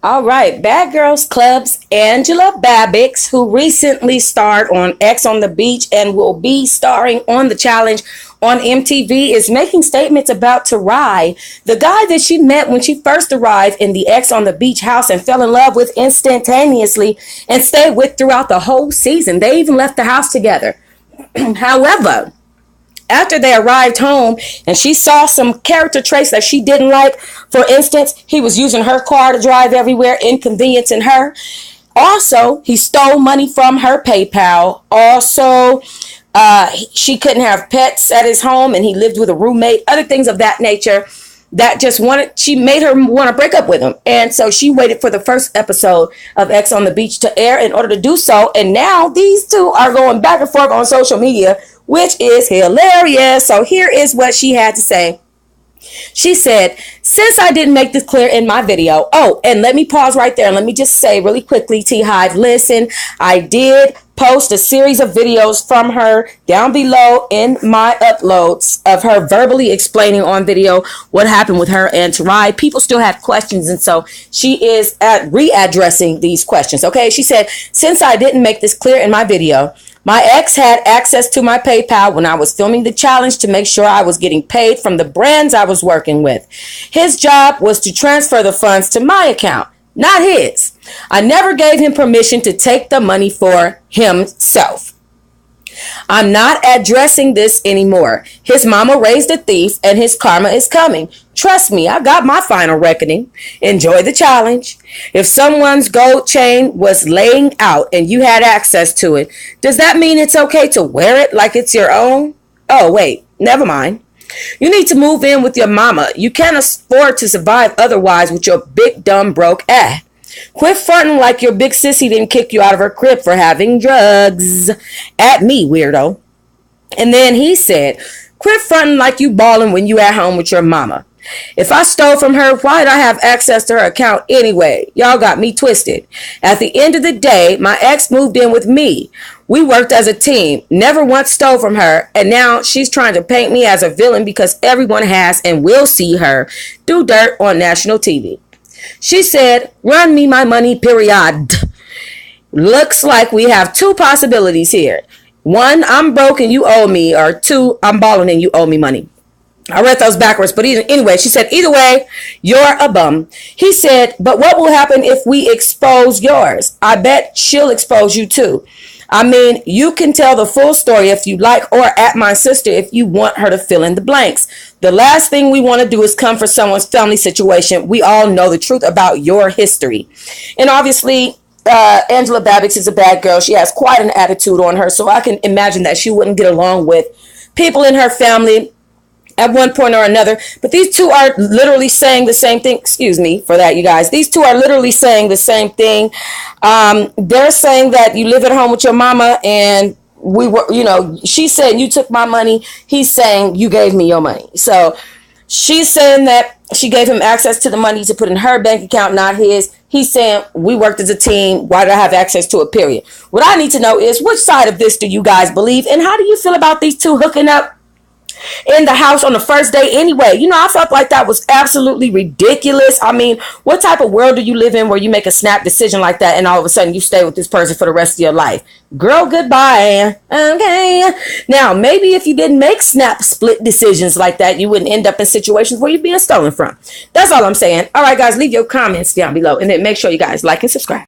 All right, Bad Girls Club's Angela Babbix, who recently starred on X on the Beach and will be starring on The Challenge on MTV, is making statements about Tori, the guy that she met when she first arrived in the X on the Beach house and fell in love with instantaneously and stayed with throughout the whole season. They even left the house together. However, after they arrived home and she saw some character traits that she didn't like, for instance, he was using her car to drive everywhere, inconveniencing her. Also, he stole money from her PayPal. Also, she couldn't have pets at his home and he lived with a roommate, other things of that nature that she made her want to break up with him. And so she waited for the first episode of X on the Beach to air in order to do so. And now these two are going back and forth on social media, which is hilarious. So here is what she had to say. She said, since I didn't make this clear in my video. Oh, and let me pause right there. And let me just say really quickly, T Hive, listen, I did post a series of videos from her down below in my uploads of her verbally explaining on video what happened with her and Tori. People still had questions, and so she is readdressing these questions. Okay, she said, since I didn't make this clear in my video, my ex had access to my PayPal when I was filming the challenge to make sure I was getting paid from the brands I was working with. His job was to transfer the funds to my account, not his. I never gave him permission to take the money for himself. I'm not addressing this anymore. His mama raised a thief and his karma is coming. Trust me, I got my final reckoning. Enjoy the challenge. If someone's gold chain was laying out and you had access to it, does that mean it's okay to wear it like it's your own? Oh, wait, never mind. You need to move in with your mama. You can't afford to survive otherwise with your big dumb broke ass. Quit fronting like your big sissy didn't kick you out of her crib for having drugs. At me, weirdo. And then he said, quit fronting like you balling when you at home with your mama. If I stole from her, why'd I have access to her account anyway? Y'all got me twisted. At the end of the day, my ex moved in with me. We worked as a team, never once stole from her, and now she's trying to paint me as a villain because everyone has and will see her do dirt on national TV. She said, run me my money, period. Looks like we have two possibilities here. One, I'm broke and you owe me, or two, I'm balling and you owe me money. I read those backwards, but anyway, she said, either way, you're a bum. He said, but what will happen if we expose yours? I bet she'll expose you too. I mean, you can tell the full story if you like, or at my sister if you want her to fill in the blanks. The last thing we want to do is come for someone's family situation. We all know the truth about your history. And obviously, Angela Babbix is a bad girl. She has quite an attitude on her, so I can imagine that she wouldn't get along with people in her family at one point or another. But these two are literally saying the same thing. Excuse me for that, you guys. These two are literally saying the same thing. They're saying that you live at home with your mama and we were, she's saying you took my money. He's saying you gave me your money. So she's saying that she gave him access to the money to put in her bank account, not his. He's saying we worked as a team. Why did I have access to it, period? What I need to know is, which side of this do you guys believe? And how do you feel about these two hooking up in the house on the first day anyway? I felt like that was absolutely ridiculous. I mean, what type of world do you live in where you make a snap decision like that and all of a sudden you stay with this person for the rest of your life? Girl, goodbye. Okay. Now, maybe if you didn't make snap split decisions like that, you wouldn't end up in situations where you're being stolen from. That's all I'm saying. All right, guys, leave your comments down below and then make sure you guys like and subscribe.